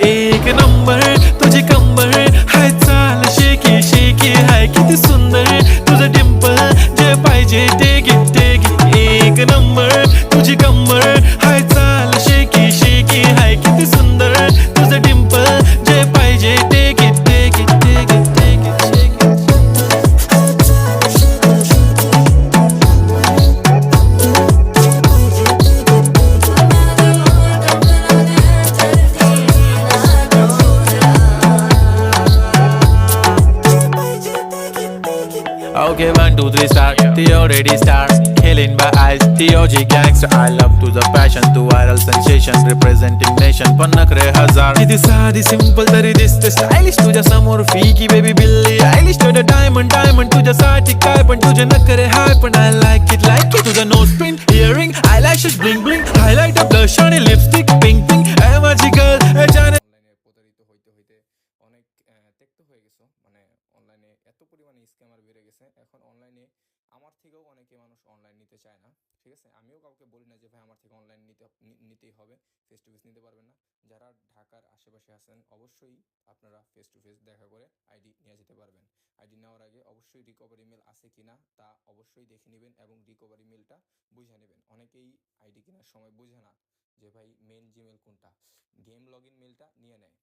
एक नंबर तुझी कंबर हाय चाल शेकी शेकी हाय किती सुंदर तुझं डिंपल जे पाहिजे ते घे एक नंबर तुझी कंबर हाय चाल शेकी शेकी हाय किती सुंदर तुझं डिंपल जे पाहिजे ते घे Okay, 1, 2, 3, start. The already start. Killing by eyes. The OG gangster. I love to the passion, to viral sensation, representing nation. पन्नाक रे हजार. किती साधी simple तरी दिसते stylish. तुझ्या समोर फीकी baby बिल्ली Eilish. तुझं diamond diamond तुझ्यासाठी काय पण तुझे नखरे हाय पण I like it तुझं nose pin, earring, eyelashes bling bling, highlighter, blush आणि lipstick pink pink. ए माझी girl, ए जाने অনলাইনে প্রতারিত হইতে হইতে অনেক তেক্ত হয়ে গেছো। মানে অনলাইনে এত পরিমাণে স্ক্যামার বেড়ে গেছে, এখন অনলাইনে আমার থেকেও অনেকে মানুষ অনলাইন নিতে চায় না। ঠিক আছে, আমিও কাউকে বলি না যে ভাই আমার থেকে অনলাইন নিতেই হবে, ফেস টু ফেস নিতে পারবেন না। যারা ঢাকার আশেপাশে আছেন অবশ্যই আপনারা ফেস টু ফেস দেখা করে আইডি নিয়ে যেতে পারবেন। আইডি নেওয়ার আগে অবশ্যই রিকভারি মেল আছে কিনা তা অবশ্যই দেখে নেবেন এবং রিকভারি মেলটা বুঝে নেবেন। অনেকেই আইডি কেনার সময় বুঝে না যে ভাই মেন জিমেল কোনটা, গেম লগ ইন মেলটা নিয়ে নেয়।